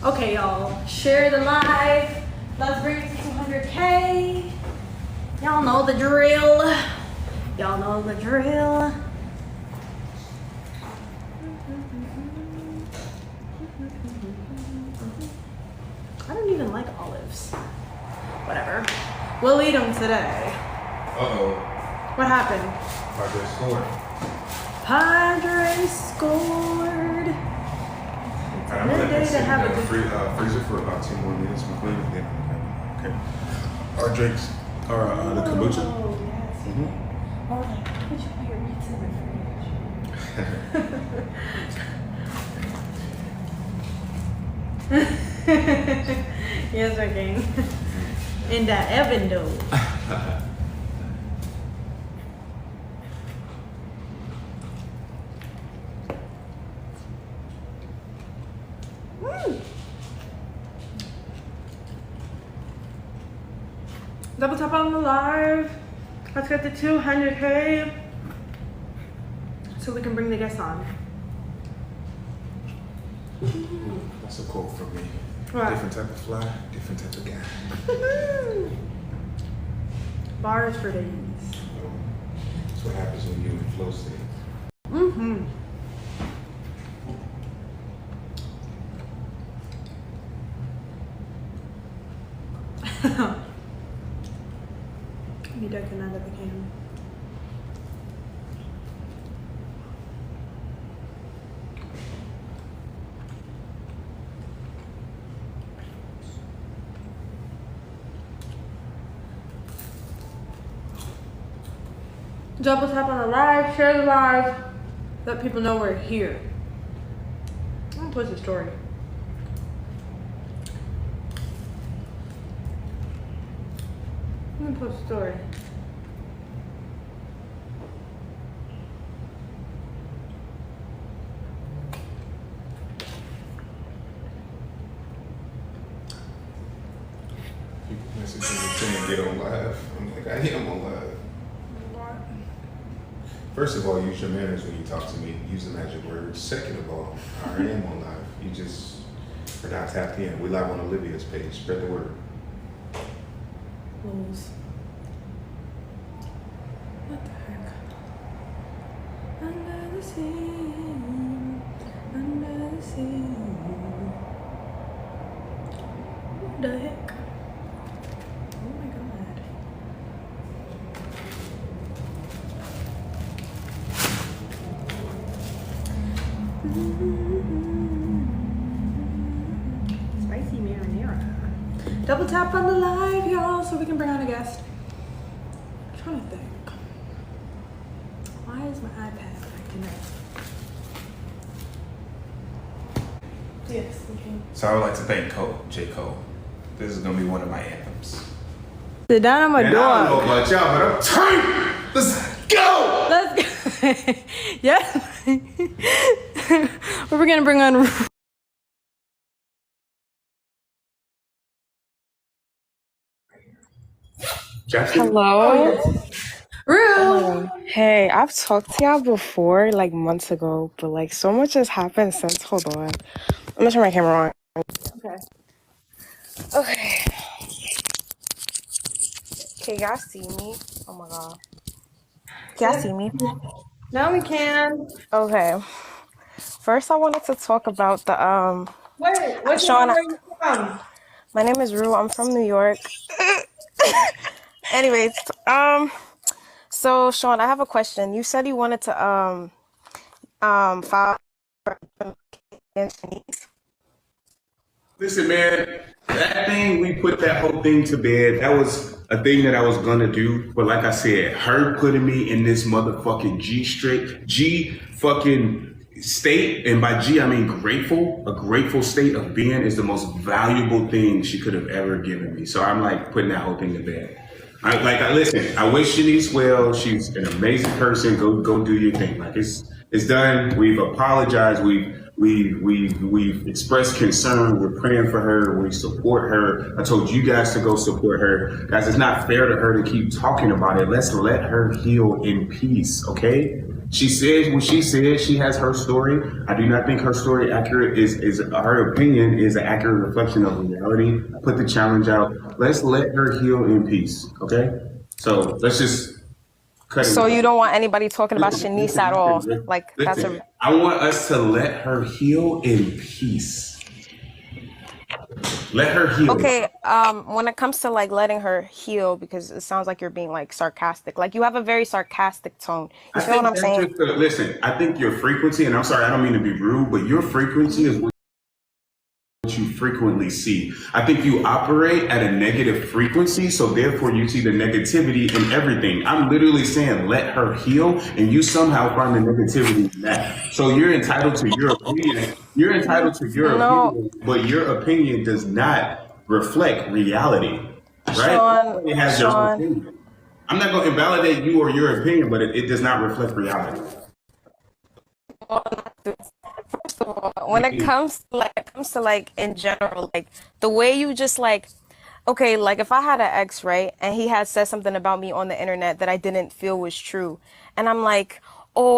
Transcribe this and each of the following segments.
Okay, y'all, share the live. Let's bring it to 200K. Y'all know the drill. Y'all know the drill. I don't even like olives. Whatever. We'll eat them today. Uh-oh. What happened? Padres scored. Padres scored. I'm Good gonna day let to have a good freezer for about 2 more minutes. We're cleaning it. Okay. Our drinks are the kombucha. Oh, yes. Mm-hmm. Oh, like, put your pizza in the fridge. Yes, okay. In that oven though. Double tap on the live. Let's get to 200K so we can bring the guests on. That's a quote from me. What? Different type of fly, different type of guy. Bars for days. That's what happens when you're in flow state. Mm-hmm. You ducking out of the can. Double tap on the live, share the live, let people know we're here. I'm gonna post a story. I'm gonna post a story. People messaging me saying get on live. I'm like, I am on live. First of all, use your manners when you talk to me. Use the magic words. Second of all, I am on live. You just are not tapped in. We live on Olivia's page. Spread the word. Rules. What the heck? Under the sea, under the sea. What the heck? Oh my god. Spicy marinara. Double tap on the live, y'all, so we can bring on a guest. I'm trying to think. Why is my iPad acting up? Yes, okay. So I would like to thank J. Cole. This is gonna be one of my anthems. Sit down on my And I don't know about y'all, but I'm tight. Let's go. Let's go. Yeah. We're gonna bring on. Jackson? Hello. Rue. Hey, I've talked to y'all before, like months ago, but like so much has happened since. Hold on. I'm gonna turn my camera on. Okay. Okay. Can y'all see me? Oh my god. Can y'all see me? Now we can. Okay. First I wanted to talk about the Wait, what's Sean, where you from? my name is Rue. I'm from New York. Anyways, so Sean, I have a question. You said you wanted to file against Shanice. Listen, man, that thing, we put that whole thing to bed. That was a thing that I was gonna do. But like I said, her putting me in this motherfucking G fucking state, and by G, I mean grateful. A grateful state of being is the most valuable thing she could have ever given me. So I'm like putting that whole thing to bed. Listen, I wish Shanice well. She's an amazing person. Go do your thing. Like it's done. We've apologized. We've expressed concern. We're praying for her. We support her. I told you guys to go support her. Guys, it's not fair to her to keep talking about it. Let's let her heal in peace, okay? She says what she said. She has her story. I do not think her story accurate is her opinion is an accurate reflection of reality. Put the challenge out. Let's let her heal in peace. Okay. So let's just cut it. So you don't want anybody talking about Shanice at all? Like that's Listen, I want us to let her heal in peace. Let her heal. Okay, when it comes to like letting her heal, because it sounds like you're being like sarcastic. Like you have a very sarcastic tone. You feel what I'm saying? Listen, I think your frequency, and I'm sorry, I don't mean to be rude, but your frequency is what you frequently see. I think you operate at a negative frequency, so therefore you see the negativity in everything. I'm literally saying let her heal, and you somehow find the negativity in that. So you're entitled to your opinion. You're entitled to your opinion, but your opinion does not reflect reality, right? Sean, it has your opinion. I'm not going to invalidate you or your opinion, but it does not reflect reality. First of all, when it comes to like in general, like the way you just like, okay, like if I had an ex, right, and he had said something about me on the internet that I didn't feel was true, and I'm like, oh,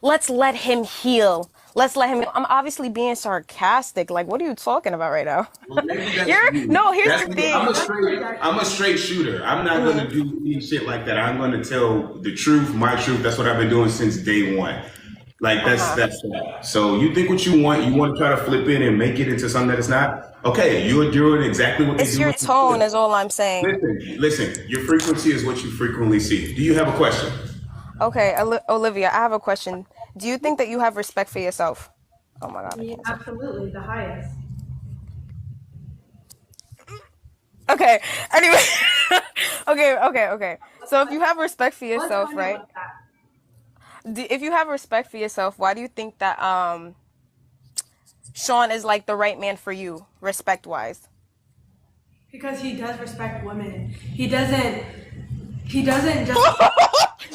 let's let him heal. Let's let him. I'm obviously being sarcastic. Like, what are you talking about right now? Well, Here's the thing. I'm a straight shooter. I'm not gonna do any shit like that. I'm gonna tell the truth, my truth. That's what I've been doing since day one. Like that's that. So you think what you want to try to flip it and make it into something that it's not. Okay, you're doing exactly what it's your tone is all I'm saying. Listen. Your frequency is what you frequently see. Do you have a question? Okay, Olivia, I have a question. Do you think that you have respect for yourself? Oh my God. Yeah, absolutely, the highest. Okay. Anyway. Okay. So if you have respect for yourself, right? If you have respect for yourself, why do you think that Sean is like the right man for you, respect-wise? Because he does respect women. He doesn't just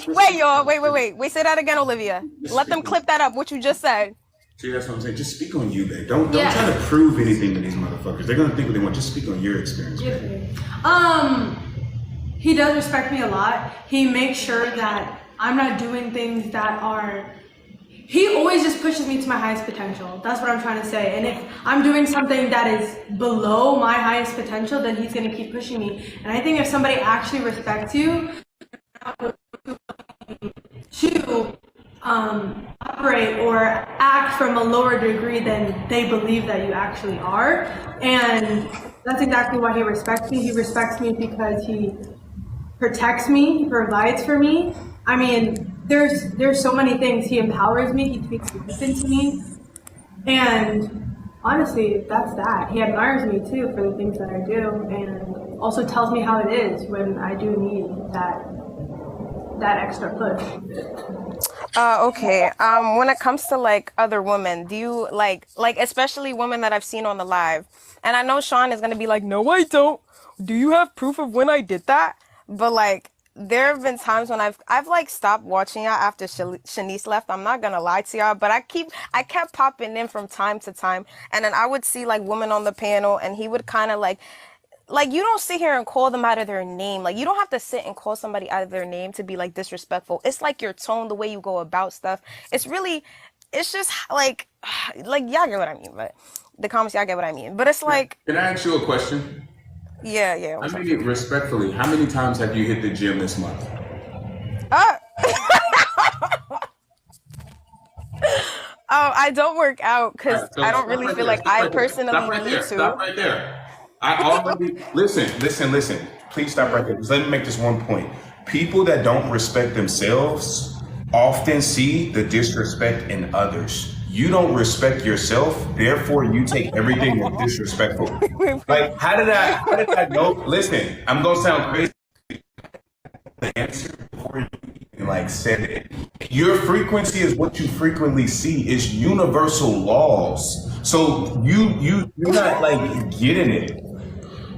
Wait, y'all. Wait, say that again, Olivia. Let them clip that up, what you just said. See, that's what I'm saying. Just speak on you, man. Don't try to prove anything to these motherfuckers. They're gonna think what they want. Just speak on your experience. He does respect me a lot. He makes sure that I'm not doing things that are. He always just pushes me to my highest potential. That's what I'm trying to say. And if I'm doing something that is below my highest potential, then he's gonna keep pushing me. And I think if somebody actually respects you, to operate or act from a lower degree than they believe that you actually are. And that's exactly why he respects me. He respects me because he protects me, he provides for me. I mean, there's so many things. He empowers me, he takes life into me. And honestly, that's that. He admires me too for the things that I do and also tells me how it is when I do need that extra push. Okay. When it comes to like other women, do you like especially women that I've seen on the live? And I know Sean is gonna be like, no, I don't. Do you have proof of when I did that? But like, there have been times when I've like stopped watching y'all after Shanice left. I'm not gonna lie to y'all, but I kept popping in from time to time, and then I would see like women on the panel, and he would kind of like you don't sit here and call them out of their name. Like you don't have to sit and call somebody out of their name to be like disrespectful. It's like your tone, the way you go about stuff. It's just like y'all get what I mean. But the comments, y'all get what I mean. But it's like. Can I ask you a question? Yeah. I mean, respectfully, how many times have you hit the gym this month? I don't work out because I don't really feel like I personally need to. Stop right there. I already listen. Please stop right there. Because let me make this one point. People that don't respect themselves often see the disrespect in others. You don't respect yourself, therefore you take everything as disrespectful. Like, how did I know? Listen, I'm gonna sound crazy. The answer before you even like said it. Your frequency is what you frequently see. It's universal laws. So you're not like getting it.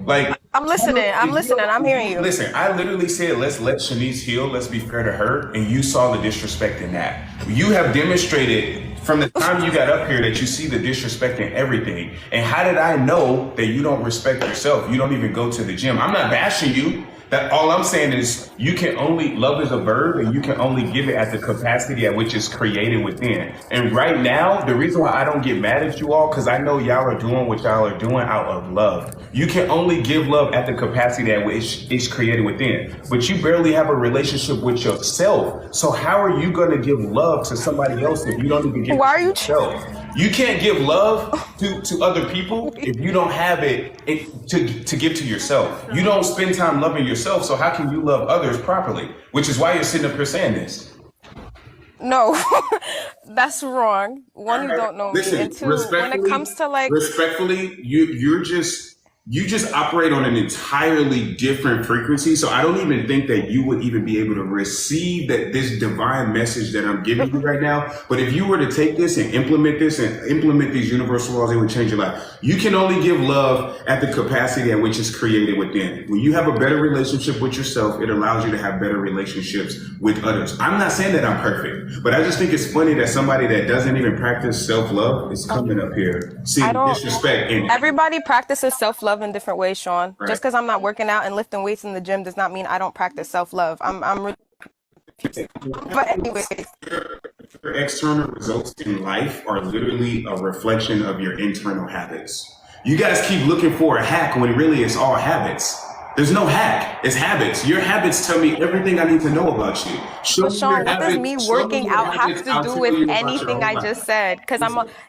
Like I'm listening. I'm hearing you. Listen, I literally said, let's let Shanice heal. Let's be fair to her. And you saw the disrespect in that. You have demonstrated from the time you got up here that you see the disrespect in everything. And how did I know that you don't respect yourself? You don't even go to the gym. I'm not bashing you. That all I'm saying is you can only love is a verb and you can only give it at the capacity at which it's created within. And right now, the reason why I don't get mad at you all, because I know y'all are doing what y'all are doing out of love. You can only give love at the capacity at which it's created within. But you barely have a relationship with yourself. So how are you gonna give love to somebody else if you don't even give it Why are to you? yourself? You can't give love to other people if you don't have to give to yourself. You don't spend time loving yourself, so how can you love others properly? Which is why you're sitting up here saying this. No, that's wrong. One, you don't know me, Listen, and two, when it comes to like, respectfully, you just operate on an entirely different frequency. So I don't even think that you would even be able to receive this divine message that I'm giving you right now. But if you were to take this and implement these universal laws, it would change your life. You can only give love at the capacity at which it's created within. When you have a better relationship with yourself, it allows you to have better relationships with others. I'm not saying that I'm perfect, but I just think it's funny that somebody that doesn't even practice self-love is coming up here seeing disrespect in everybody practices self-love in different ways, Sean. Right. Just because I'm not working out and lifting weights in the gym does not mean I don't practice self-love. But anyways, your external results in life are literally a reflection of your internal habits. You guys keep looking for a hack when really it's all habits. There's no hack. It's habits. Your habits tell me everything I need to know about you. but Sean, what does me working out have to do with anything I just said? Because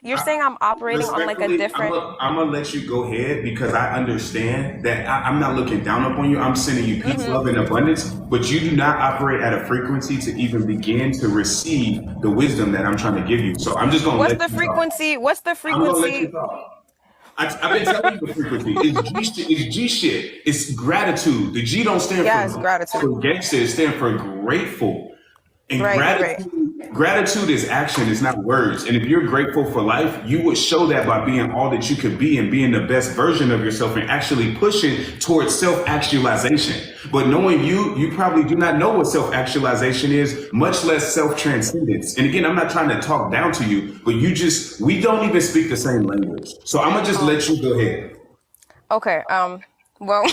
you're saying I'm operating on like a different. I'm gonna let you go ahead because I understand that I'm not looking down upon you. I'm sending you peace, love, and abundance. But you do not operate at a frequency to even begin to receive the wisdom that I'm trying to give you. So I'm just gonna. What's the frequency? What's the frequency? I've been telling you the frequency. It's G shit. It's gratitude. The G don't stand for gratitude. For gangster, it stands for grateful. And gratitude is action, it's not words. And if you're grateful for life, you would show that by being all that you could be and being the best version of yourself and actually pushing towards self-actualization. But knowing you probably do not know what self-actualization is, much less self-transcendence. And again, I'm not trying to talk down to you, but we don't even speak the same language. So I'm gonna just let you go ahead. Okay, well,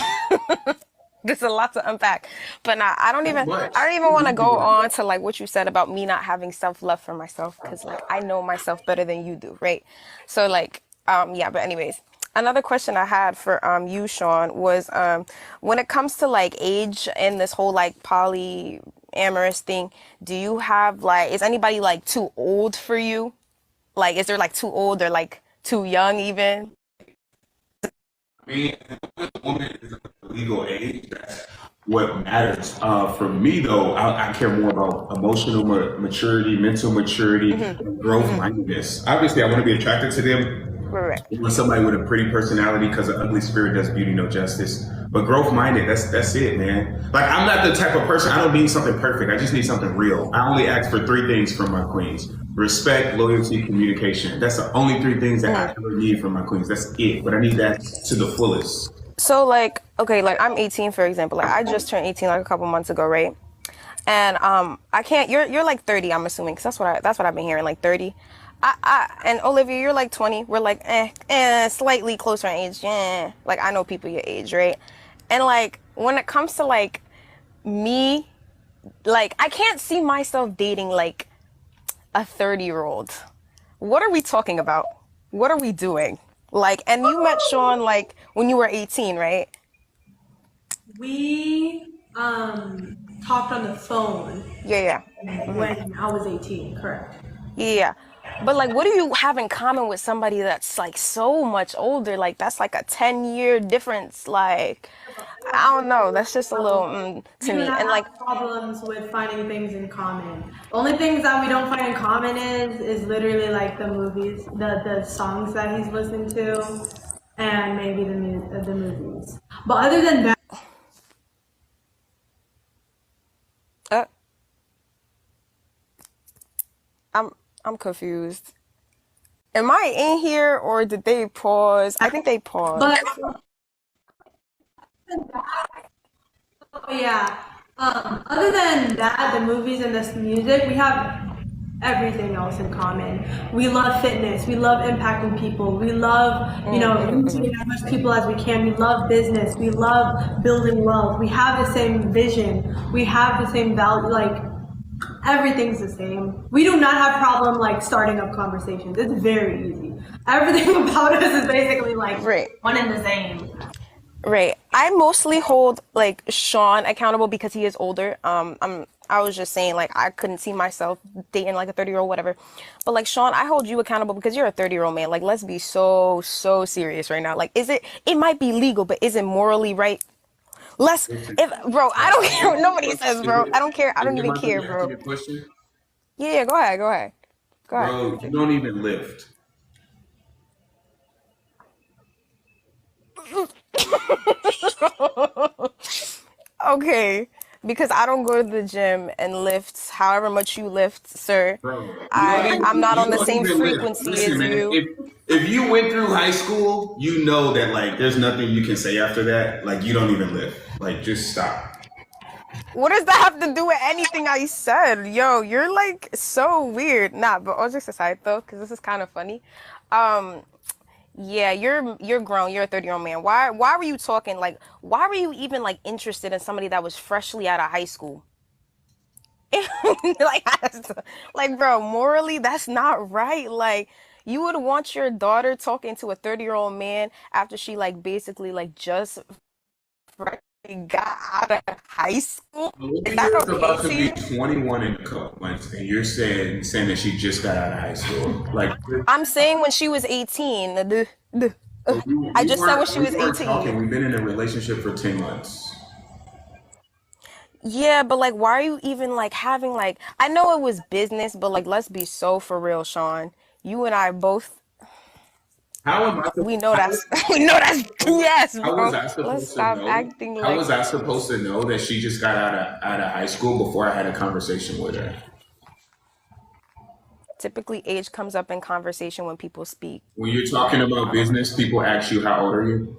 there's a lot to unpack, but I don't even want to go on to like what you said about me not having self-love for myself, because like I know myself better than you do, right? So like, yeah, but anyways, another question I had for you, Sean, was when it comes to like age and this whole like polyamorous thing, do you have like, is anybody like too old for you? Like, is there like too old or like too young even? I mean, woman is a legal age. That's what matters. For me, though, I care more about emotional maturity, mental maturity, and growth mindedness. Obviously, I want to be attracted to them. Right. When somebody with a pretty personality, because an ugly spirit does beauty no justice. But growth minded, that's it, man. Like, I'm not the type of person, I don't need something perfect. I just need something real. I only ask for 3 things from my queens: respect, loyalty, communication. That's the only 3 things that I ever need from my queens. That's it. But I need that to the fullest. So like, okay, like I'm 18, for example. Like I just turned 18 like a couple months ago, right? And I can't. You're like 30, I'm assuming, because that's what I've been hearing, like 30. And Olivia, you're like 20. We're like slightly closer in age. Yeah, like I know people your age, right? And like when it comes to like me, like I can't see myself dating like a 30-year-old. What are we talking about? What are we doing? Like, and you met Sean like when you were 18, right? We talked on the phone. Yeah. When I was 18, correct. Yeah. But like, what do you have in common with somebody that's like so much older? Like that's like a 10-year difference. Like, I don't know. That's just a little to me. And like problems with finding things in common. The only things that we don't find in common is literally like the movies, the songs that he's listening to, and maybe the movies. But other than that. I'm confused. Am I in here or did they pause? I think they paused. But yeah. Other than that, the movies and this music, we have everything else in common. We love fitness. We love impacting people. We love, reaching as much people as we can. We love business. We love building wealth. We have the same vision. We have the same value. Like, everything's the same. We do not have problem like starting up conversations. It's very easy. Everything about us is basically like one and the same. Right. I mostly hold like Sean accountable because he is older. I was just saying, like, I couldn't see myself dating like a 30-year-old, whatever. But like Sean, I hold you accountable because you're a 30-year-old man. Like, let's be so serious right now. Like, it might be legal, but is it morally right? Bro, I don't care what nobody says, bro. I don't care. I don't even care, bro. Yeah, go ahead. Bro, you don't even lift. Okay, because I don't go to the gym and lift however much you lift, sir. Bro, I'm not on the same frequency as you. If you went through high school, you know that like there's nothing you can say after that. Like you don't even lift. Like just stop. What does that have to do with anything I said? Yo, you're like so weird. Nah, but all jokes aside though, because this is kind of funny. Yeah, you're grown. You're a 30-year-old man. Why were you talking like? Why were you even like interested in somebody that was freshly out of high school? like, bro, morally, that's not right. Like, you would want your daughter talking to a 30-year-old man after she like basically like just got out of high school? Is that Olivia's about to okay be to you? 21 in a couple months, and you're saying that she just got out of high school. Like I'm saying when she was 18. I just said when she was we weren't talking. 18. We've been in a relationship for 10 months. Yeah, but like, why are you even like having like? I know it was business, but like, let's be so for real, Sean. You and I both. How am I? We know that's. We know that's yes, How bro. was I Let's supposed to stop know? acting How like. was I supposed to know that she just got out of high school before I had a conversation with her? Typically, age comes up in conversation when people speak. When you're talking about business, people ask you how old are you?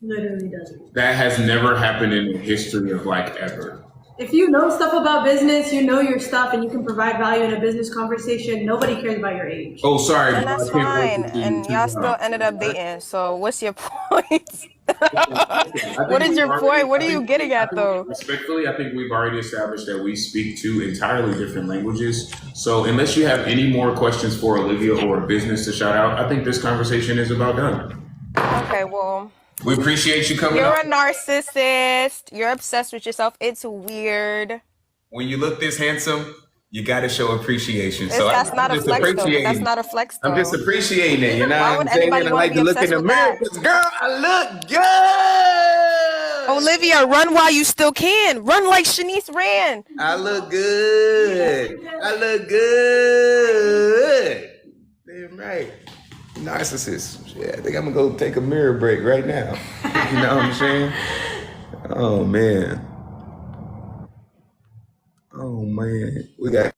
Literally doesn't. That has never happened in the history of like ever. If you know stuff about business, you know your stuff, and you can provide value in a business conversation, nobody cares about your age. Oh, sorry. And that's fine. And y'all still ended up dating. So what's your point? What is your point? What are you getting at though? Respectfully, I think we've already established that we speak two entirely different languages. So unless you have any more questions for Olivia or a business to shout out, I think this conversation is about done. Okay, well. We appreciate you coming You're up. a narcissist. You're obsessed with yourself. It's weird. When you look this handsome, you got to show appreciation. That's not a flex though. That's not a flex though. I'm just appreciating it. You know Why what would I'm saying? anybody I wanna like be to look in obsessed the with mirror. that? 'Cause, girl, I look good. Olivia, run while you still can. Run like Shanice ran. I look good. I look good. Damn right. Narcissist. Yeah, I think I'm gonna go take a mirror break right now. You know what I'm saying? Oh man. Oh man. We got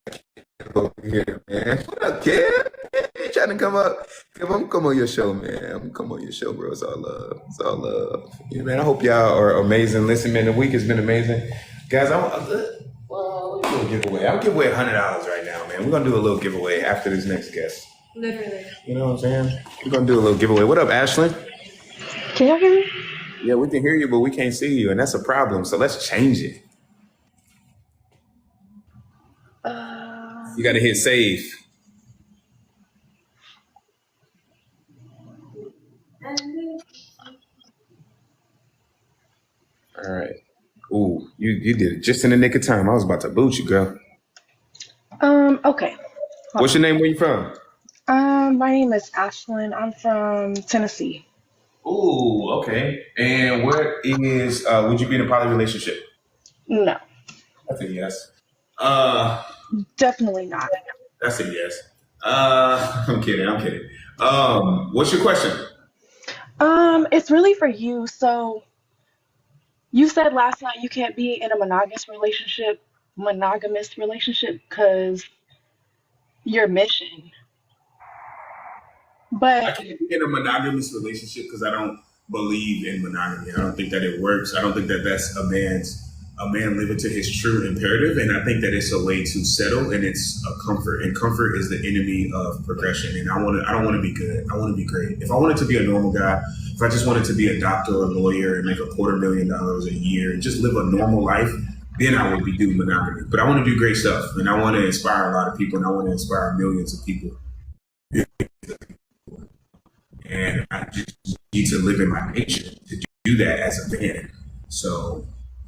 over here, man. What up, kid? You trying to come up? Come on, come on your show, man. I'm gonna come on your show, bro. It's all love. It's all love. Yeah, man. I hope y'all are amazing. Listen, man, the week has been amazing, guys. Well, we're gonna give away. I'll give away $100 right now, man. We're gonna do a little giveaway after this next guest. Literally. You know what I'm saying? We're gonna do a little giveaway. What up, Ashlyn? Can y'all hear me? Yeah, we can hear you, but we can't see you, and that's a problem. So let's change it. You gotta hit save. All right. Ooh, you did it just in the nick of time. I was about to boot you, girl. Okay. What's your name? Where you from? My name is Ashlyn. I'm from Tennessee. Ooh, okay. And what is? Would you be in a poly relationship? No, That's a yes. definitely not. That's a yes. I'm kidding. I'm kidding. What's your question? It's really for you. So you said last night you can't be in a monogamous relationship because your mission. I But can't be in a monogamous relationship because I don't believe in monogamy. I don't think that it works. I don't think that that's a man's a man live into his true imperative, and I think that it's a way to settle, and it's a comfort. And comfort is the enemy of progression. And I don't want to be good. I want to be great. If I wanted to be a normal guy, if I just wanted to be a doctor or a lawyer and make $250,000 a year and just live a normal life, then I would be doing monogamy. But I want to do great stuff, and I want to inspire a lot of people, and I want to inspire millions of people. And I just need to live in my nature to do that as a man. So,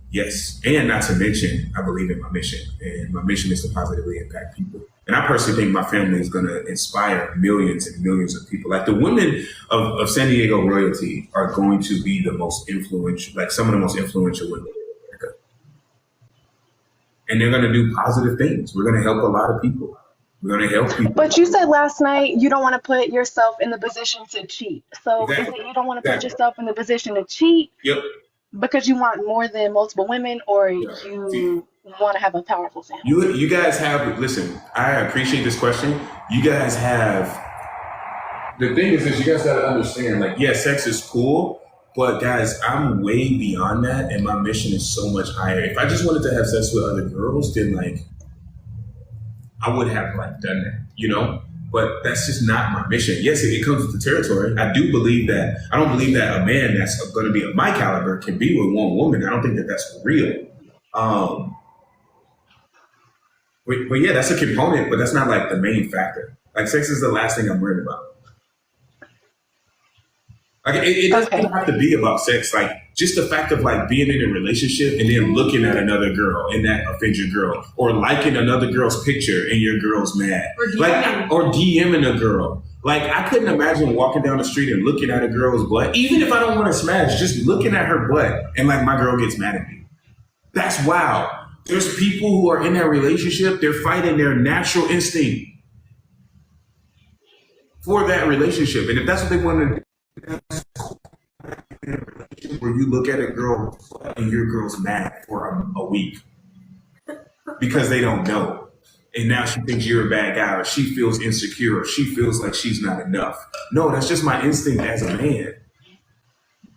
yes. And not to mention, I believe in my mission. And my mission is to positively impact people. And I personally think my family is going to inspire millions and millions of people. Like the women of San Diego royalty are going to be the most influential, like some of the most influential women in America. And they're going to do positive things. We're going to help a lot of people. We're going to help people. But you said last night you don't want to put yourself in the position to cheat. So is it you don't want to put yourself in the position to cheat Yep. because you want more than multiple women, or you want to have a powerful family? You guys have, listen, I appreciate this question. You guys have, the thing is you guys got to understand, like, yeah, sex is cool, but guys, I'm way beyond that, and my mission is so much higher. If I just wanted to have sex with other girls, then like, I would have like done that, you know? But that's just not my mission. Yes, it comes with the territory. I do believe that, I don't believe that a man that's going to be of my caliber can be with one woman. I don't think that that's real. But yeah, that's a component, but that's not like the main factor. Like sex is the last thing I'm worried about. Like it doesn't have to be about sex. Like just the fact of like being in a relationship and then looking at another girl and that offends your girl, or liking another girl's picture and your girl's mad, or DMing a girl. Like I couldn't imagine walking down the street and looking at a girl's butt, even if I don't want to smash, just looking at her butt and like my girl gets mad at me. That's wild. There's people who are in that relationship, they're fighting their natural instinct for that relationship. And if that's what they want to do, where you look at a girl and your girl's mad for a week because they don't know, and now she thinks you're a bad guy, or she feels insecure, or she feels like she's not enough. No, that's just my instinct as a man.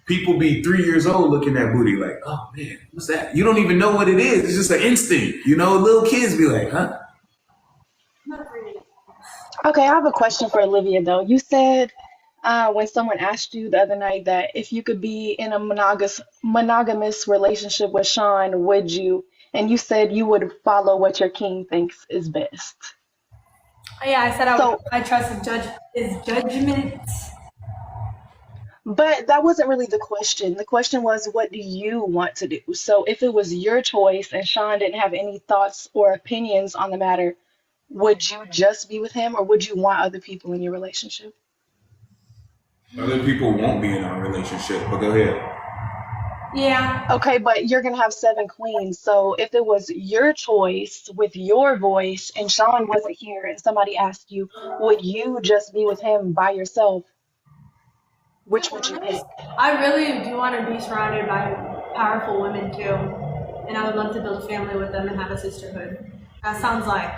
People be 3 years old looking at booty like, oh man, what's that? You don't even know what it is. It's just an instinct. You know, little kids be like, huh? Okay, I have a question for Olivia though. You said when someone asked you the other night that if you could be in a monogamous relationship with Sean, would you? And you said you would follow what your king thinks is best. Yeah, I said I trust his judgment. But that wasn't really the question. The question was, what do you want to do? So if it was your choice and Sean didn't have any thoughts or opinions on the matter, would you just be with him, or would you want other people in your relationship? Other people won't be in our relationship, but go ahead. Yeah. Okay, but you're going to have 7 queens. So if it was your choice with your voice and Sean wasn't here and somebody asked you, would you just be with him by yourself? Which would you pick? I really do want to be surrounded by powerful women too. And I would love to build a family with them and have a sisterhood. That sounds like...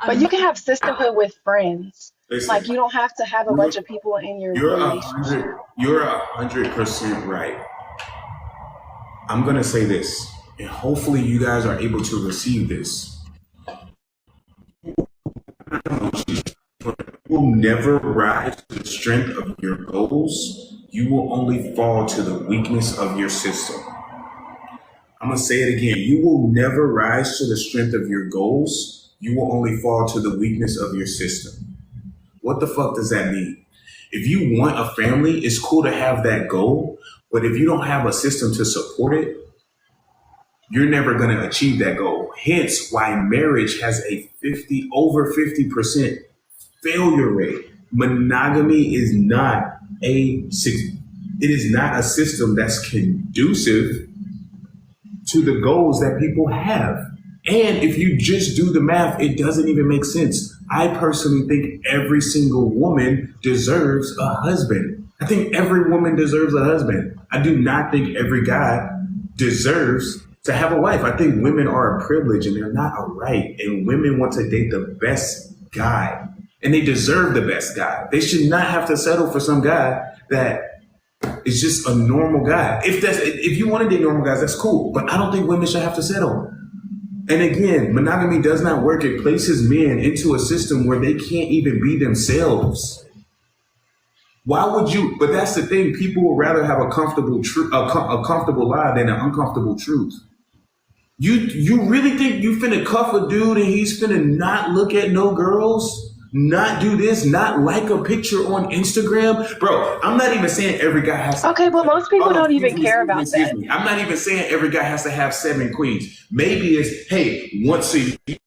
But you can have sisterhood with friends. Listen, like you don't have to have a bunch of people in your relationship. You're 100% right. I'm going to say this, and hopefully you guys are able to receive this. You will never rise to the strength of your goals. You will only fall to the weakness of your system. I'm going to say it again. You will never rise to the strength of your goals. You will only fall to the weakness of your system. What the fuck does that mean? If you want a family, it's cool to have that goal, but if you don't have a system to support it, you're never going to achieve that goal. Hence why marriage has a over 50% failure rate. Monogamy is not it is not a system that's conducive to the goals that people have. And if you just do the math, it doesn't even make sense. I personally think every single woman deserves a husband. I think every woman deserves a husband. I do not think every guy deserves to have a wife. I think women are a privilege and they're not a right. And women want to date the best guy. And they deserve the best guy. They should not have to settle for some guy that is just a normal guy. If you want to date normal guys, that's cool. But I don't think women should have to settle. And again, monogamy does not work. It places men into a system where they can't even be themselves. Why would you? But that's the thing. People would rather have a comfortable a comfortable lie than an uncomfortable truth. You really think you finna cuff a dude and he's finna not look at no girls? Not do this, not like a picture on Instagram? Bro, I'm not even saying every guy has to. Okay, but most people don't even care about that. I'm not even saying every guy has to have 7 queens. Maybe it's, hey, once a year,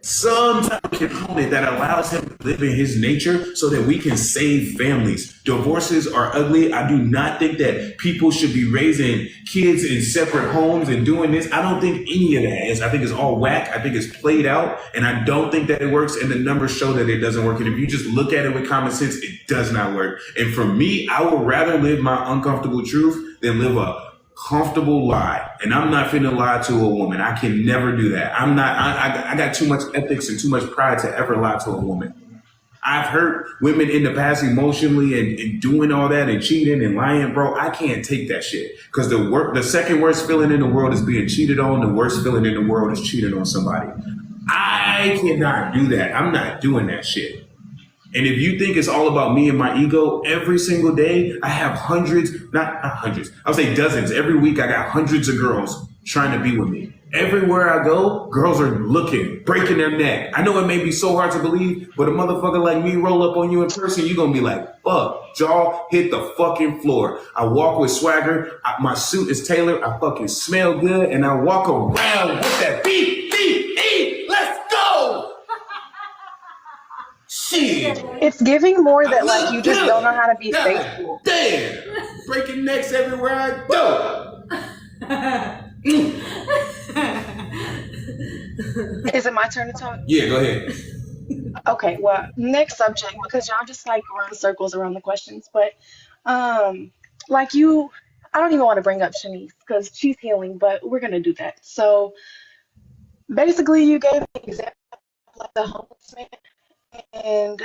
some type of component that allows him to live in his nature so that we can save families. Divorces are ugly. I do not think that people should be raising kids in separate homes and doing this. I don't think any of that is. I think it's all whack. I think it's played out, and I don't think that it works, and the numbers show that it doesn't work. And if you just look at it with common sense, it does not work. And for me, I would rather live my uncomfortable truth than live a comfortable lie. And I'm not finna lie to a woman. I can never do that. I got too much ethics and too much pride to ever lie to a woman. I've hurt women in the past emotionally and doing all that and cheating and lying, bro. I can't take that shit. Because the second worst feeling in the world is being cheated on. The worst feeling in the world is cheating on somebody. I cannot do that. I'm not doing that shit. And if you think it's all about me and my ego, every single day I have hundreds, not hundreds, I'll say dozens. Every week I got hundreds of girls trying to be with me. Everywhere I go, girls are looking, breaking their neck. I know it may be so hard to believe, but a motherfucker like me roll up on you in person, you're going to be like, fuck, jaw hit the fucking floor. I walk with swagger. My suit is tailored. I fucking smell good. And I walk around with that beep, beep, eat. Let's go. Shit. It's giving more that like you just don't know how to be faithful. Damn. Breaking necks everywhere I go. Is it my turn to talk? Yeah, go ahead. Okay, well, next subject, because y'all just like run circles around the questions, but like you, I don't even want to bring up Shanice because she's healing, but we're gonna do that. So basically, you gave an example of like the homeless man and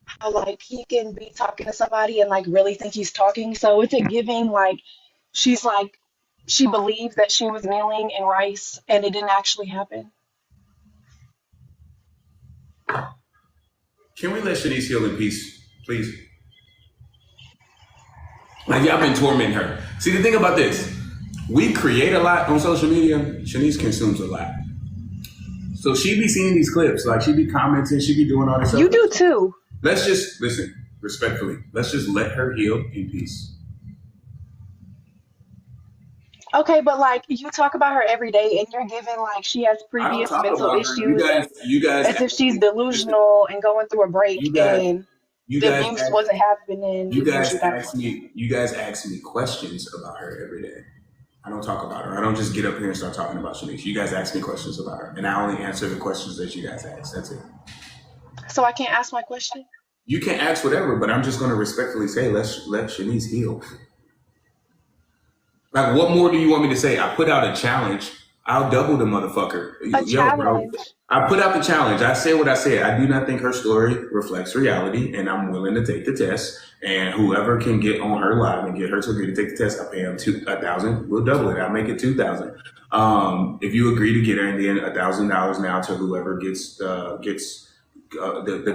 how like he can be talking to somebody and like really think he's talking. So it's a giving like she's like she believed that she was kneeling in rice and it didn't actually happen. Can we let Shanice heal in peace, please? Like, y'all been tormenting her. See, the thing about this, we create a lot on social media. Shanice consumes a lot. So she be seeing these clips, like she be commenting, she be doing all this stuff. You do too. Let's just, listen, respectfully, let's just let her heal in peace. Okay, but like you talk about her every day and you're giving like she has previous mental issues You guys as if she's delusional and going through a break and you the guys abuse wasn't happening. You guys ask me questions about her every day. I don't talk about her. I don't just get up here and start talking about Shanice. You guys ask me questions about her, and I only answer the questions that you guys ask. That's it. So I can't ask my question? You can ask whatever, but I'm just going to respectfully say, let Shanice heal. Like, what more do you want me to say? I put out a challenge. I'll double the motherfucker. Challenge. Bro, I put out the challenge. I said what I said. I do not think her story reflects reality, and I'm willing to take the test. And whoever can get on her live and get her to agree to take the test, I pay them $1,000. We'll double it. I'll make it $2,000. If you agree to get her, and then $1,000 now to whoever gets the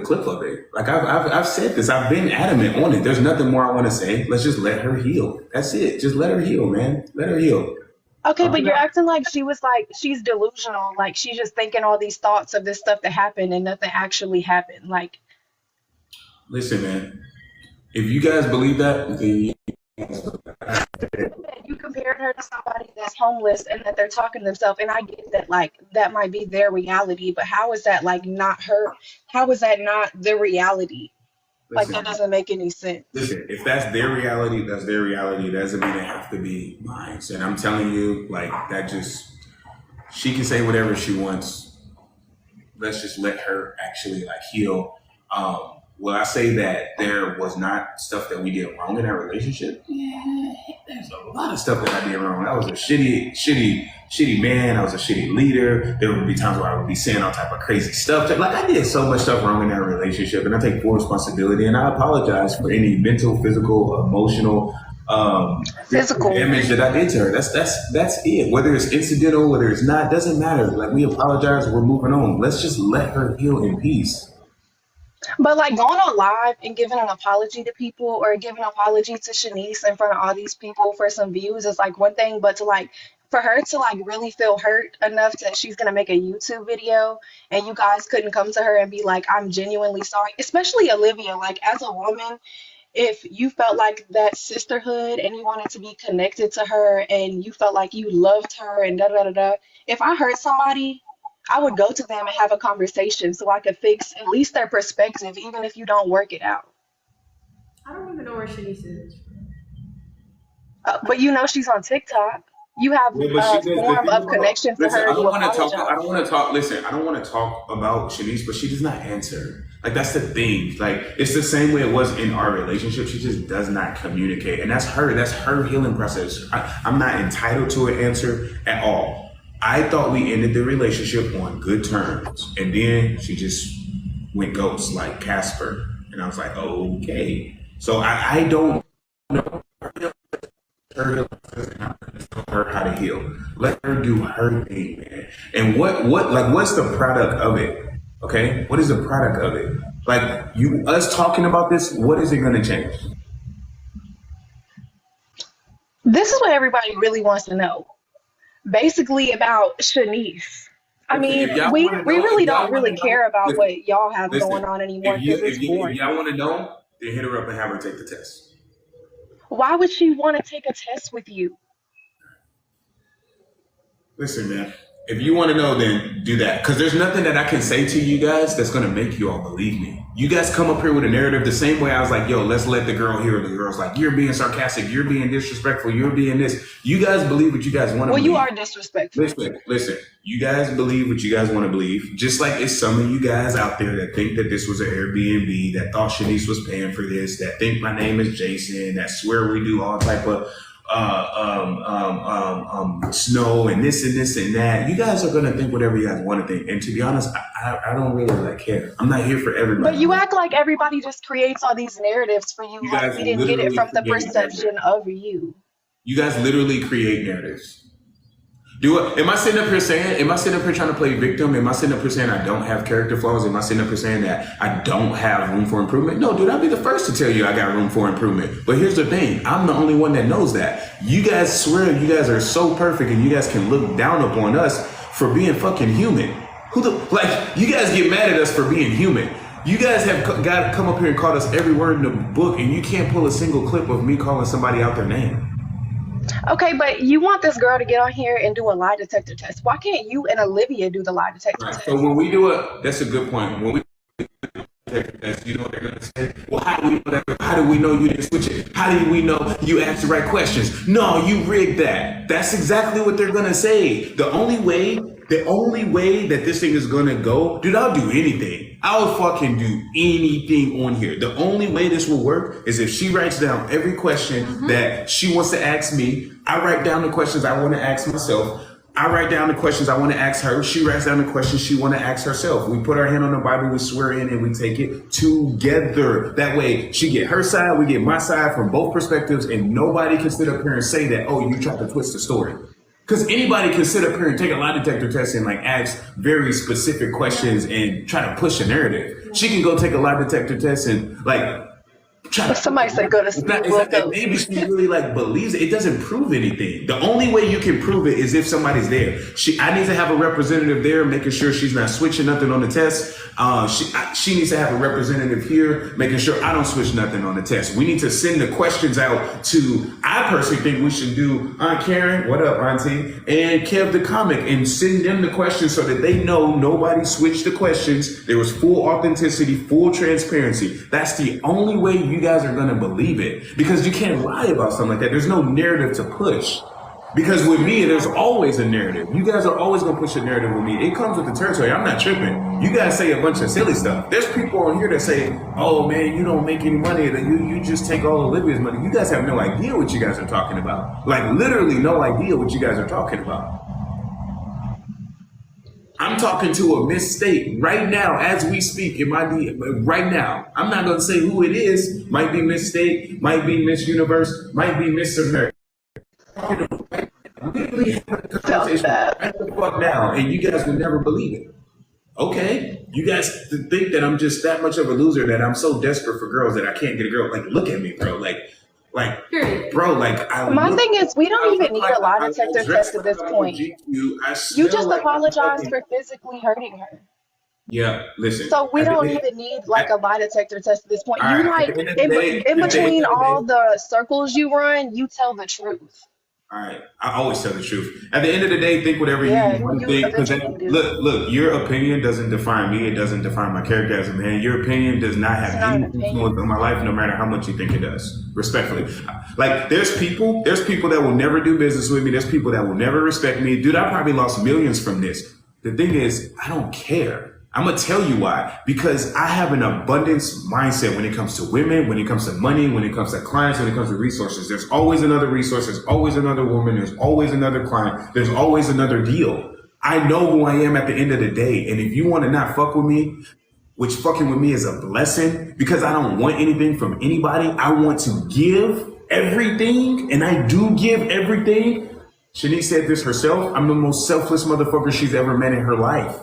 clip of it. Like I've said this. I've been adamant on it. There's nothing more I want to say. Let's just let her heal. That's it. Just let her heal, man. Let her heal. Okay, but you're acting like she's delusional. Like she's just thinking all these thoughts of this stuff that happened and nothing actually happened. Like, listen, man. If you guys believe that, then you compared her to somebody that's homeless and that they're talking to themselves, and I get that like that might be their reality, but how is that like not her? How is that not the reality? Like that doesn't make any sense. Listen, if that's their reality, that's their reality. It doesn't mean it have to be mine. And I'm telling you, like that just she can say whatever she wants. Let's just let her actually like heal. Will I say that there was not stuff that we did wrong in our relationship? Yeah, there's a lot of stuff that I did wrong. That was a shitty shitty man. I was a shitty leader. There would be times where I would be saying all type of crazy stuff. Like I did so much stuff wrong in that relationship, and I take full responsibility. And I apologize for any mental, physical, emotional Physical damage that I did to her. That's it. Whether it's incidental, whether it's not, doesn't matter. Like we apologize, we're moving on. Let's just let her heal in peace. But like going on live and giving an apology to people or giving an apology to Shanice in front of all these people for some views is like one thing, but to like for her to like really feel hurt enough that she's gonna make a YouTube video and you guys couldn't come to her and be like, I'm genuinely sorry, especially Olivia, like as a woman, if you felt like that sisterhood and you wanted to be connected to her and you felt like you loved her and da da da da, if I hurt somebody, I would go to them and have a conversation so I could fix at least their perspective, even if you don't work it out. I don't even know where Shanice is. But you know she's on TikTok. You have a form of connection to Listen, her. I don't You want to talk. apologize. I don't want to talk. Listen, I don't want to talk about Shanice, but she does not answer. Like that's the thing. Like it's the same way it was in our relationship. She just does not communicate, and that's her. That's her healing process. I'm not entitled to an answer at all. I thought we ended the relationship on good terms, and then she just went ghost like Casper, and I was like, okay. So I don't know her how to heal. Let her do her thing, man. And what's the product of it? Okay, what is the product of it? Like us talking about this, what is it going to change? This is what everybody really wants to know. Basically about Shanice. I mean, we really don't really care about what y'all have going on anymore because it's boring. If y'all want to know, then hit her up and have her take the test. Why would she want to take a test with you? Listen, man. If you want to know, then do that. Because there's nothing that I can say to you guys that's going to make you all believe me. You guys come up here with a narrative the same way I was like, yo, let's let the girl hear. The girl's like, you're being sarcastic. You're being disrespectful. You're being this. You guys believe what you guys want to believe. Well, you are disrespectful. Listen. You guys believe what you guys want to believe. Just like it's some of you guys out there that think that this was an Airbnb, that thought Shanice was paying for this, that think my name is Jason, that swear we do all type of snow and this and that. You guys are gonna think whatever you guys want to think, and to be honest, I don't really like care. I'm not here for everybody. But you act like everybody just creates all these narratives for you, like we didn't get it from the perception of you. You guys literally create narratives. Am I sitting up here trying to play victim? Am I sitting up here saying I don't have character flaws? Am I sitting up here saying that I don't have room for improvement? No, dude, I'll be the first to tell you I got room for improvement. But here's the thing, I'm the only one that knows that. You guys swear you guys are so perfect and you guys can look down upon us for being fucking human. You guys get mad at us for being human. You guys have got to come up here and call us every word in the book, and you can't pull a single clip of me calling somebody out their name. Okay, but you want this girl to get on here and do a lie detector test. Why can't you and Olivia do the lie detector test? So when we do that's a good point. When we do test, you know what they're going to say? Well, how do we know that? How do we know you didn't switch it? How do we know you asked the right questions? No, you rigged that. That's exactly what they're going to say. The only way that this thing is going to go, dude, I'll do anything. I'll fucking do anything on here. The only way this will work is if she writes down every question that she wants to ask me. I write down the questions I want to ask myself. I write down the questions I want to ask her. She writes down the questions she want to ask herself. We put our hand on the Bible, we swear in, and we take it together. That way, she get her side, we get my side from both perspectives, and nobody can sit up here and say that, oh, you tried to twist the story. Because anybody can sit up here and take a lie detector test and like ask very specific questions and try to push a narrative. She can go take a lie detector test and like Somebody said go to school. Maybe she really like believes it. It doesn't prove anything. The only way you can prove it is if somebody's there. I need to have a representative there, making sure she's not switching nothing on the test. She needs to have a representative here, making sure I don't switch nothing on the test. We need to send the questions out to. I personally think we should do Aunt Karen, what up, Auntie, and Kev the comic, and send them the questions so that they know nobody switched the questions. There was full authenticity, full transparency. That's the only way you guys are gonna believe it, because you can't lie about something like that. There's no narrative to push. Because with me, there's always a narrative. You guys are always gonna push a narrative with me. It comes with the territory. I'm not tripping. You guys say a bunch of silly stuff. There's people on here that say, "Oh man, you don't make any money. You just take all Olivia's money." You guys have no idea what you guys are talking about. Like literally no idea what you guys are talking about. I'm talking to a Miss State right now as we speak in my right now. I'm not gonna say who it is. Might be Miss State, might be Miss Universe, might be Miss America. Literally having a conversation right the fuck now, and you guys would never believe it. Okay, you guys think that I'm just that much of a loser, that I'm so desperate for girls that I can't get a girl. Like, look at me, bro. Bro, My thing is, we don't even need a lie detector test at this point. You just apologize for physically hurting her. Yeah, listen. So we don't even need like a lie detector test at this point. You like in between all the circles you run, you tell the truth. All right, I always tell the truth. At the end of the day, think whatever you want to think. Because look, your opinion doesn't define me. It doesn't define my character as a man. Your opinion does not have any influence on my life, no matter how much you think it does. Respectfully, like there's people that will never do business with me. There's people that will never respect me. Dude, I probably lost millions from this. The thing is, I don't care. I'm going to tell you why. Because I have an abundance mindset when it comes to women, when it comes to money, when it comes to clients, when it comes to resources. There's always another resource. There's always another woman. There's always another client. There's always another deal. I know who I am at the end of the day. And if you want to not fuck with me, which fucking with me is a blessing, because I don't want anything from anybody. I want to give everything, and I do give everything. Shanice said this herself. I'm the most selfless motherfucker she's ever met in her life.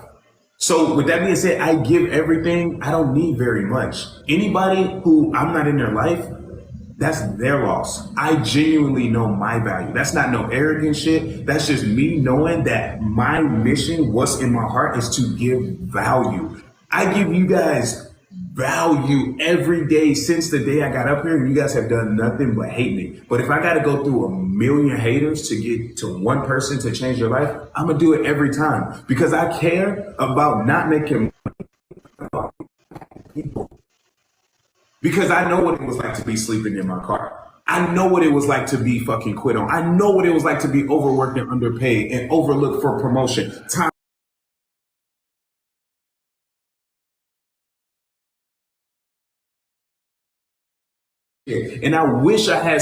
So with that being said, I give everything. I don't need very much. Anybody who I'm not in their life, that's their loss. I genuinely know my value. That's not no arrogant shit. That's just me knowing that my mission, what's in my heart, is to give value. I give you guys value every day since the day I got up here, and you guys have done nothing but hate me. But if I got to go through a million haters to get to one person to change your life, I'm going to do it every time, because I care about not making money about people. Because I know what it was like to be sleeping in my car. I know what it was like to be fucking quit on. I know what it was like to be overworked and underpaid and overlooked for promotion. Time. And I wish I had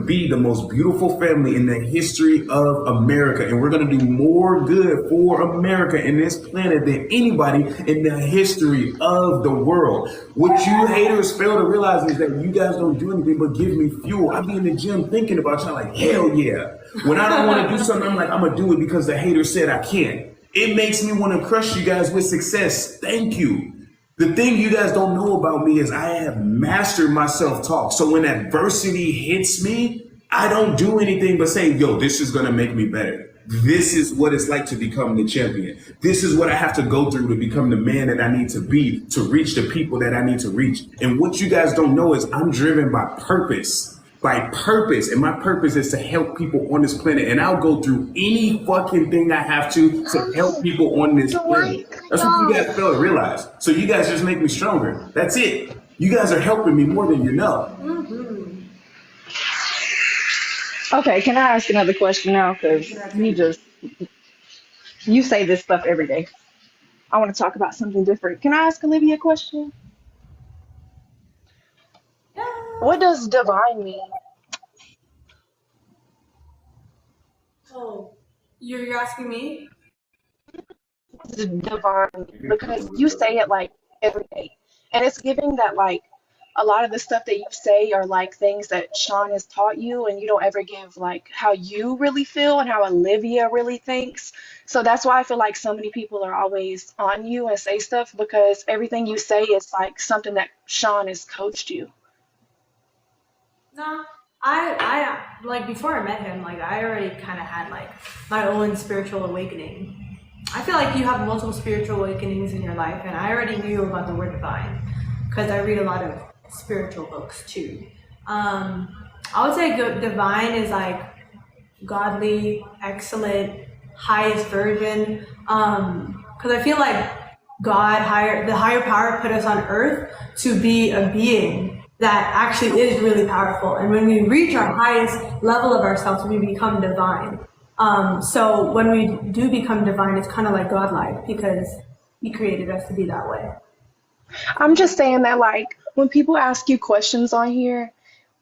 be the most beautiful family in the history of America. And we're going to do more good for America and this planet than anybody in the history of the world. What you haters fail to realize is that you guys don't do anything but give me fuel. I be in the gym thinking about y'all like, hell yeah. When I don't want to do something, I'm like, I'm going to do it because the hater said I can't. It makes me want to crush you guys with success. Thank you. The thing you guys don't know about me is I have mastered my self-talk. So when adversity hits me, I don't do anything but say, yo, this is going to make me better. This is what it's like to become the champion. This is what I have to go through to become the man that I need to be, to reach the people that I need to reach. And what you guys don't know is I'm driven by purpose. And my purpose is to help people on this planet, and I'll go through any fucking thing I have to help people on this planet. That's what you guys fail to realize. So you guys just make me stronger. That's it. You guys are helping me more than you know. Okay, can I ask another question now? Because you say this stuff every day. I want to talk about something different. Can I ask Olivia a question? What does divine mean? Oh, you're asking me? Divine, because you say it like every day, and it's giving that like a lot of the stuff that you say are like things that Sean has taught you, and you don't ever give like how you really feel and how Olivia really thinks. So that's why I feel like so many people are always on you and say stuff, because everything you say is like something that Sean has coached you. No, I like before I met him, like I already kind of had like my own spiritual awakening. I feel like you have multiple spiritual awakenings in your life, and I already knew about the word divine because I read a lot of spiritual books too. I would say divine is like godly, excellent, highest version. Because I feel like God, the higher power, put us on earth to be a being that actually is really powerful. And when we reach our highest level of ourselves, we become divine. So when we do become divine, it's kind of like godlike because he created us to be that way. I'm just saying that, like, when people ask you questions on here,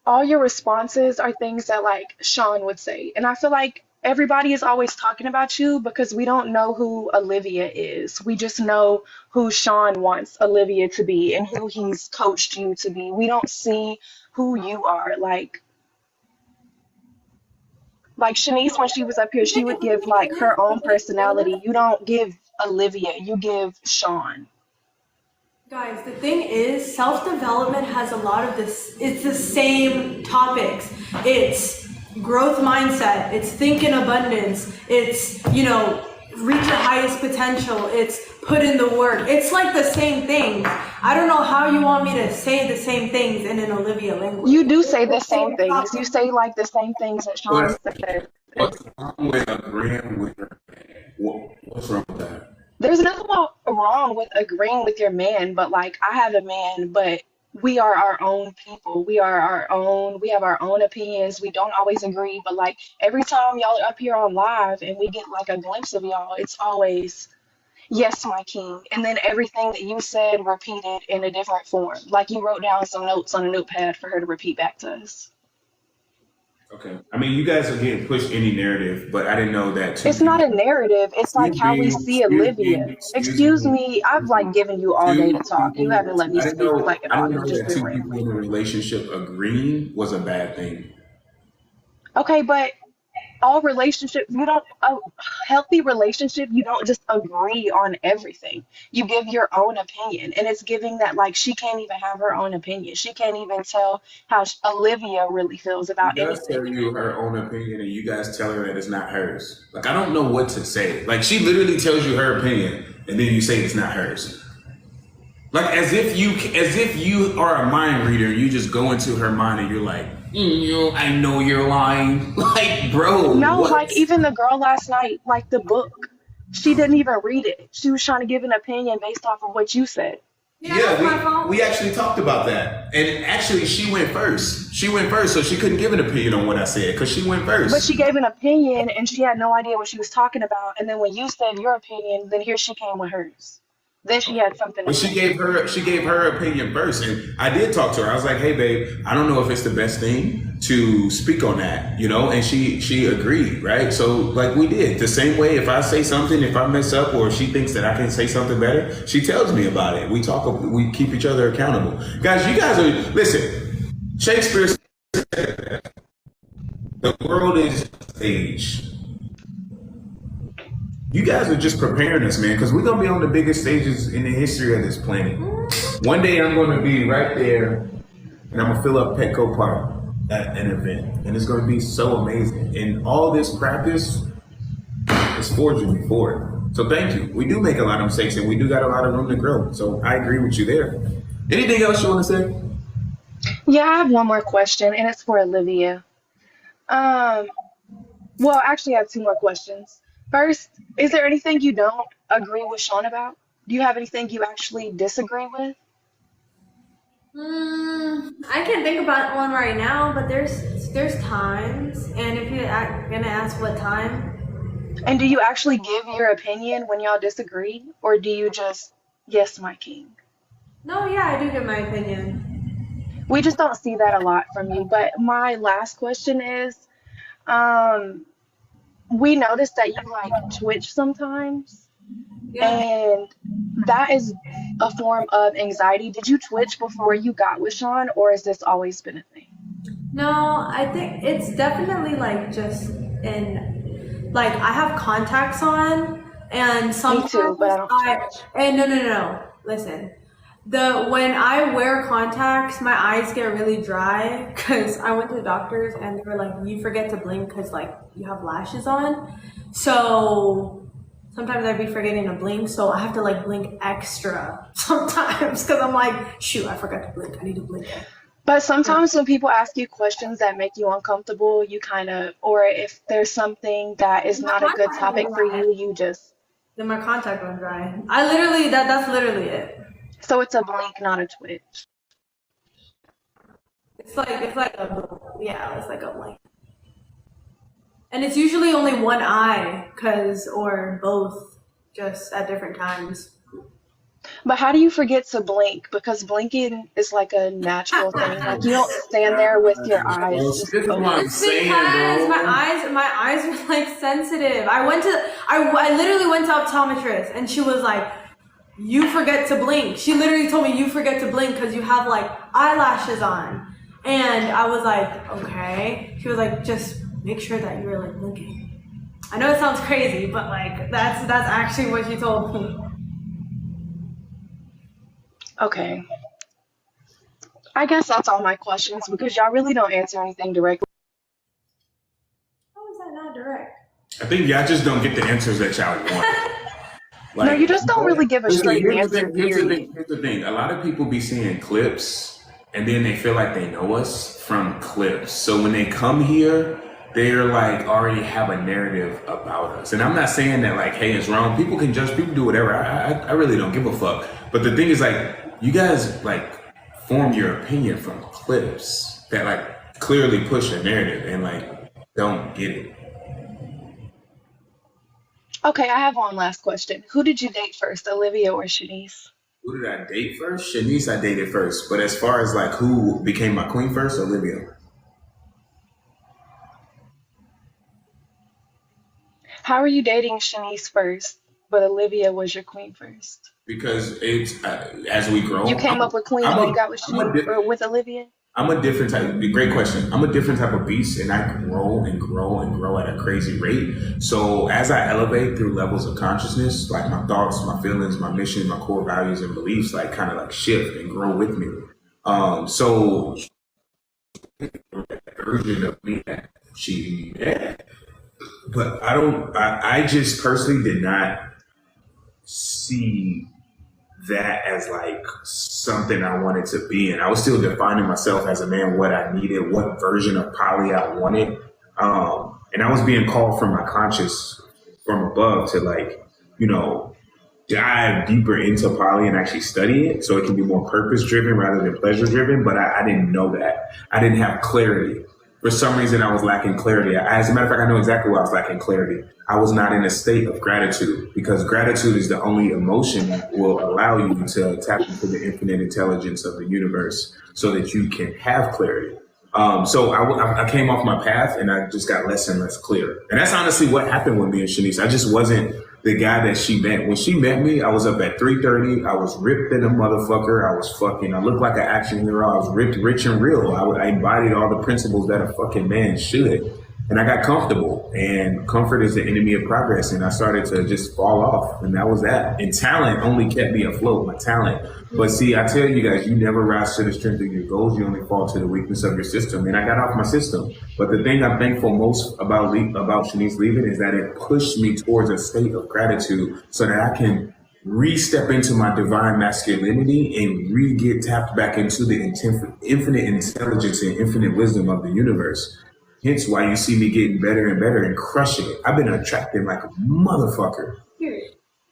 all your responses are things that, like, Sean would say. And I feel like everybody is always talking about you because we don't know who Olivia is. We just know who Sean wants Olivia to be and who he's coached you to be. We don't see who you are. Like Shanice, when she was up here, she would give like her own personality. You don't give Olivia, you give Sean. Guys, the thing is, self-development has a lot of this, it's the same topics. It's growth mindset, it's think in abundance, it's, reach your highest potential, it's put in the work. It's like the same things. I don't know how you want me to say the same things in an Olivia language. You do say the same things. You say like the same things that Sean said. What's wrong with agreeing with her? What's wrong with that? There's nothing wrong with agreeing with your man, but like I have a man, but we are our own people. We have our own opinions. We don't always agree, but like every time y'all are up here on live and we get like a glimpse of y'all, it's always, yes, my king. And then everything that you said repeated in a different form. Like you wrote down some notes on a notepad for her to repeat back to us. Okay. I mean, you guys are getting pushed any narrative, but I didn't know that too. It's not a narrative. It's like how we see Olivia. Excuse me. I've like given you all day to talk. You haven't let me speak like at I all. didn't know You've just that been two people rambling. in a relationship agreeing was a bad thing. Okay, but all relationships, you don't, a healthy relationship, you don't just agree on everything. You give your own opinion. And it's giving that, like, she can't even have her own opinion. She can't even tell how Olivia really feels She about does anything. tell you her own opinion, and you guys tell her that it's not hers. Like, I don't know what to say. Like, she literally tells you her opinion, and then you say it's not hers. Like, as if you are a mind reader, you just go into her mind and you're like, I know you're lying. Like, bro, No, what? like, even the girl last night, like, the book, she didn't even read it. She was trying to give an opinion based off of what you said. Yeah, that's my fault. we actually talked about that. And actually, she went first. She went first, so she couldn't give an opinion on what I said because she went But first. she gave an opinion and she had no idea what she was talking about. And then when you said your opinion, then here she came with hers. Then she had something to But she say. gave her opinion first, and I did talk to her. I was like, "Hey, babe, I don't know if it's the best thing to speak on that, And she agreed, right? So like we did the same way. If I say something, if I mess up, or if she thinks that I can say something better, she tells me about it. We talk. We keep each other accountable, guys. You guys are listen. Shakespeare said the world is a stage. You guys are just preparing us, man, because we're gonna be on the biggest stages in the history of this planet. One day I'm gonna be right there, and I'm gonna fill up Petco Park at an event, and it's gonna be so amazing. And all this practice is forging me forward. So thank you. We do make a lot of mistakes, and we do got a lot of room to grow. So I agree with you there. Anything else you want to say? Yeah, I have one more question, and it's for Olivia. Um, well, actually, I have two more questions. First, is there anything you don't agree with Sean about? Do you have anything you actually disagree with? I can't think about one right now, but there's times, and if you're gonna ask what time, And do you actually give your opinion when y'all disagree, or do you just, yes, my king? no, yeah, I do give my opinion. We just don't see that a lot from you. But my last question is, um, we noticed that you like Twitch sometimes, Yeah. and that is a form of anxiety. Did you Twitch before you got with Sean, or has this always been a thing? No, I think it's definitely like just in, like I have contacts on, and Me too, but I sometimes don't I, Twitch. and no, listen. When I wear contacts, my eyes get really dry because I went to the doctors and they were like, you forget to blink because like you have lashes on. So sometimes I'd be forgetting to blink, so I have to like blink extra sometimes because I'm like, shoot, I forgot to blink. I need to blink. But sometimes when people ask you questions that make you uncomfortable, you kind of, or if there's something that is My not a good contact topic went for dry. you, you just, Then my contact went dry. I literally that's literally it. so it's a blink, not a twitch. It's like a blink. And it's usually only one eye, or both, just at different times. But how do you forget to blink? Because blinking is like a natural thing. Like you don't stand there with your eyes Bro, just this is what I'm open. It's saying, because bro. my eyes were like sensitive. I literally went to optometrist and she was like, you forget to blink. She literally told me you forget to blink because you have like eyelashes on. And I was like, okay. She was like, just make sure that you're like blinking. I know it sounds crazy, but like that's actually what she told me. Okay. I guess that's all my questions because y'all really don't answer anything directly. How is that not direct? I think y'all just don't get the answers that y'all want. No, you just don't really give a straight answer, period. Here's the thing. A lot of people be seeing clips and then they feel like they know us from clips. So when they come here, they're like already have a narrative about us. And I'm not saying that like, hey, it's wrong. People can judge, people do whatever. I really don't give a fuck. But the thing is like, you guys like form your opinion from clips that like clearly push a narrative and like don't get it. Okay, I have one last question. Who did you date first, Olivia or Shanice? Who did I date first? Shanice I dated first. But as far as like who became my queen first, Olivia. How are you dating Shanice first, but Olivia was your queen first? Because it's as we grow. You came up with queen when you got with Shanice or with Olivia? I'm a different type. Great question. I'm a different type of beast, and I grow and grow and grow at a crazy rate. So as I elevate through levels of consciousness, like my thoughts, my feelings, my mission, my core values and beliefs, like kind of like shift and grow with me. So the version of me that she had, but I just personally did not see that as like something I wanted to be in. I was still defining myself as a man, what I needed, what version of poly I wanted. And I was being called from my conscious from above to like, you know, dive deeper into poly and actually study it so it can be more purpose driven rather than pleasure driven. But I didn't know that. I didn't have clarity. For some reason, I was lacking clarity. As a matter of fact, I know exactly why I was lacking clarity. I was not in a state of gratitude because gratitude is the only emotion that will allow you to tap into the infinite intelligence of the universe so that you can have clarity. So I came off my path and I just got less and less clear. And that's honestly what happened with me and Shanice. I just wasn't the guy that she met. When she met me, I was up at 3:30. I was ripped in a motherfucker. I looked like an action hero. I was ripped, rich and real. I embodied all the principles that a fucking man should. And I got comfortable, and comfort is the enemy of progress. And I started to just fall off, and that was that. And talent only kept me afloat, my talent. But see, I tell you guys, you never rise to the strength of your goals. You only fall to the weakness of your system. And I got off my system. But the thing I'm thankful most about Shanice leaving is that it pushed me towards a state of gratitude so that I can re-step into my divine masculinity and re-get tapped back into the infinite intelligence and infinite wisdom of the universe. Hence why you see me getting better and better and crushing it. I've been attracting like a motherfucker.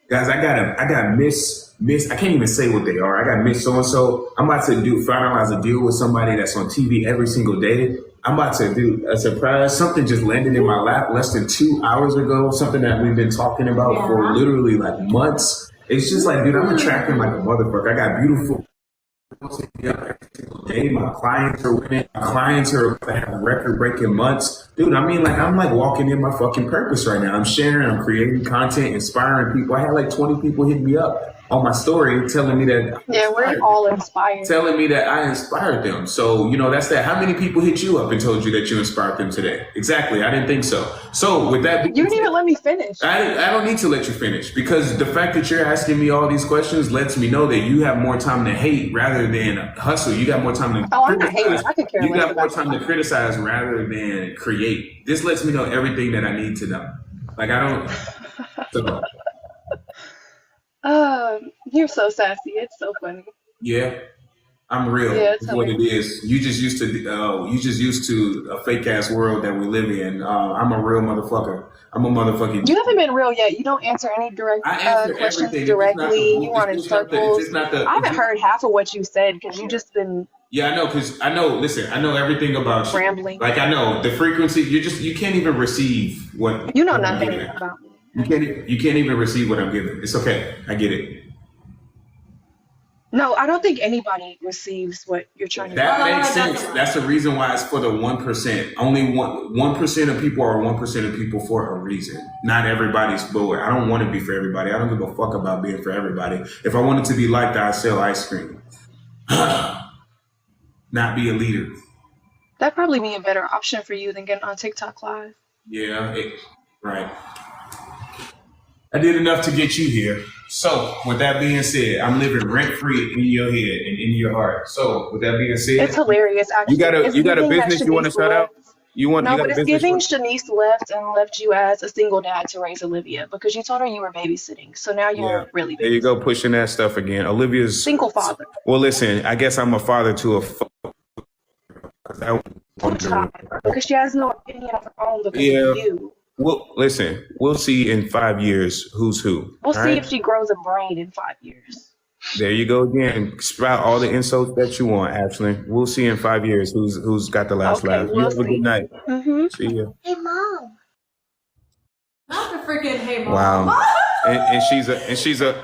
Guys, I got Miss, I can't even say what they are. I got Miss so-and-so. I'm about to finalize a deal with somebody that's on TV every single day. I'm about to do a surprise. Something just landed in my lap less than 2 hours ago. Something that we've been talking about for literally like months. It's just like, dude, I'm attracting like a motherfucker. I got beautiful every single day. My clients are winning. My clients are having record-breaking months. Dude, I mean, like, I'm like walking in my fucking purpose right now. I'm sharing, I'm creating content, inspiring people. I had like 20 people hit me up on my story telling me that. Yeah, we're all inspired. Telling me that I inspired them. So, you know, that's that. How many people hit you up and told you that you inspired them today? Exactly. I didn't think so. So with that. You didn't even let me finish. I don't need to let you finish because the fact that you're asking me all these questions lets me know that you have more time to hate rather than hustle. You got more time to I'm not hating. I could care less. You got more time to criticize rather than create. This lets me know everything that I need to know. Like I don't. So. You're so sassy. It's so funny. Yeah, I'm real. Yeah, it's what it is. You just used to a fake ass world that we live in. I'm a real motherfucker. I'm a motherfucking. You haven't been real yet. You don't answer any direct questions directly. You want in circles. I haven't heard half of what you said because you just been. Yeah, I know. Because I know. Listen, I know everything about you. Rambling. Like I know the frequency. You can't even receive what. You know nothing about me. You can't even receive what I'm giving. It's okay. I get it. No, I don't think anybody receives what you're trying to That get. makes That's sense. a lot. That's the reason why it's for the 1%. Only 1% of people are 1% of people for a reason. Not everybody's for it. I don't want to be for everybody. I don't give a fuck about being for everybody. If I wanted to be liked, I'd sell ice cream. Not be a leader. That'd probably be a better option for you than getting on TikTok Live. Yeah, right. I did enough to get you here. So, with that being said, I'm living rent free in your head and in your heart. So, with that being It's said, hilarious, you got actually. a It's you got a giving that business you want to Shanice start out? left. You No, got but a it's business? giving Shanice left and left you as a single dad to raise Olivia because you told her you were babysitting. So now you Yeah. aren't really There you go, babysitting. pushing that stuff again. Olivia's. Single father. Well, listen. I guess I'm a father to a. To a child. Because she has no opinion of her own because of Yeah. you. Well, listen. We'll see in 5 years who's who. We'll All see if right. she grows a brain in 5 years. There you go again. Sprout all the insults that you want, Ashley. We'll see in 5 years who's got the last Okay, laugh. You we'll have a good see. night. Mm-hmm. See you. Not the freaking hey mom. Wow. And she's a And she mom. said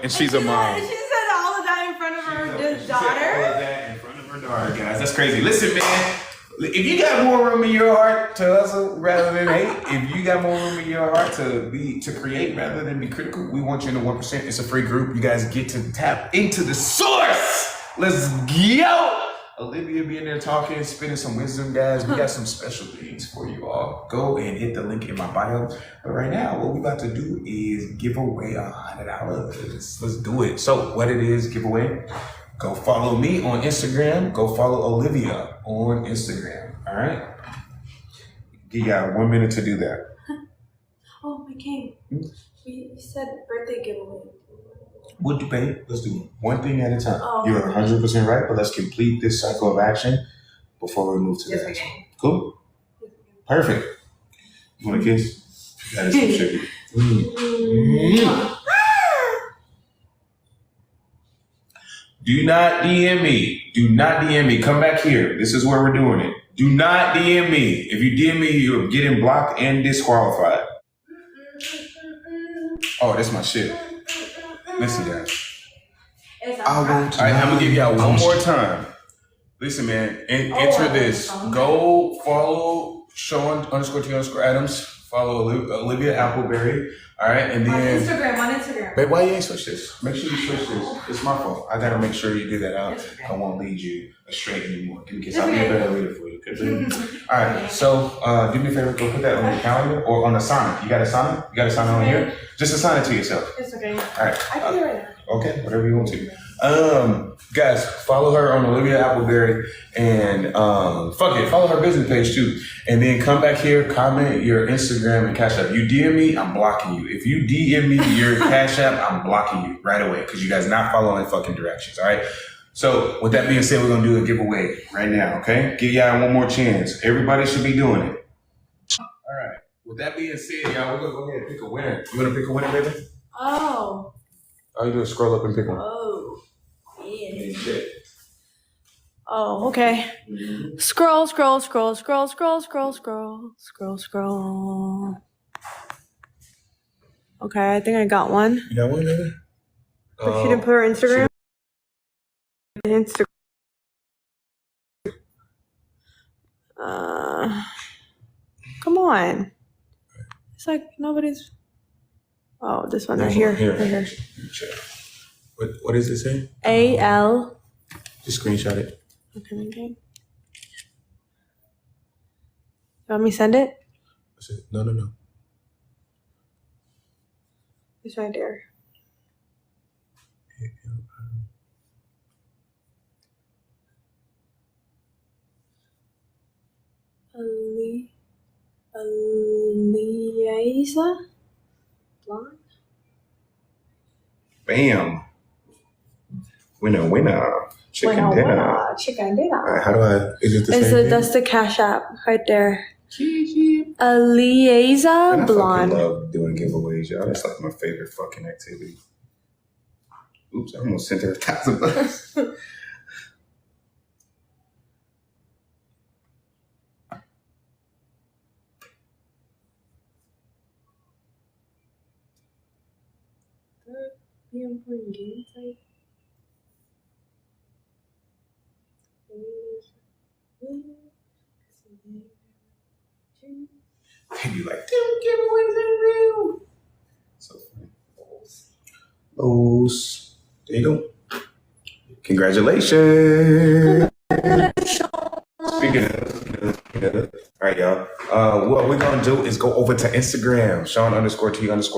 all of that in front of her She said all daughter. of that in front of her daughter, guys. That's crazy. Listen, man. If you got more room in your heart to hustle rather than hate, if you got more room in your heart to create rather than be critical, we want you in the 1%. It's a free group. You guys get to tap into the source. Let's go. Olivia be in there talking, spitting some wisdom, guys. We got some special things for you all. Go and hit the link in my bio. But right now, what we about to do is give away $100. Let's do it. So what it is, giveaway. Go follow me on Instagram. Go follow Olivia on Instagram. All right. You got 1 minute to do that. Oh, my king. You said birthday giveaway. What do, babe? Let's do one thing at a time. Oh. You're 100% right, but let's complete this cycle of action before we move to the next one. Cool? Perfect. You want a kiss? That is some sugar. Do not DM me. Do not DM me. Come back here. This is where we're doing it. Do not DM me. If you DM me, you're getting blocked and disqualified. Oh, that's my shit. Listen, guys. I All right, I'm gonna give y'all one more time. Listen, man, enter this. Go follow Sean_T_Adams. Follow Oliviaappleberry. All right, and On then. Instagram. Babe, why you ain't switch this? Make sure you switch this. It's my fault. I gotta make sure you do that. I won't lead you astray anymore. Because I'll be a better leader for you. All right. So do me a favor. Go put that on your calendar or on a sign. You got a sign? You got a sign on here? Just assign it to yourself. It's okay. All right. I can do it right now. Okay, whatever you want to. Guys, follow her on Oliviaappleberry and follow her business page too. And then come back here, comment your Instagram and Cash App. You DM me, I'm blocking you. If you DM me your Cash App, I'm blocking you right away because you guys not following fucking directions. All right. So with that being said, we're gonna do a giveaway right now. Okay, give y'all one more chance. Everybody should be doing it. All right. With that being said, y'all, we're gonna go ahead and pick a winner. You wanna pick a winner, baby? Oh. All you do is scroll up and pick one. Oh. Yeah. Shit. Oh, okay. Scroll. Okay, I think I got one. You got one, baby? But she didn't put her Instagram. Instagram. Come on. It's like nobody's. Oh, this one right here. Right here. What does it say? AL. Just screenshot it. Okay. You want me to send it? No. It's right there. Eliza? Blonde? Bam. Winner. Chicken dinner. Chicken dinner. All right, how do I? Is it the same thing? That's the Cash App right there. And Eliza I Blonde. fucking love doing giveaways, y'all. That's like my favorite fucking activity. Oops, I almost sent her $1,000. They be like, damn giveaways ain't real. So funny. Those. There you go. Congratulations. Speaking of, all right, y'all. What we're gonna do is go over to Instagram, Sean_T_.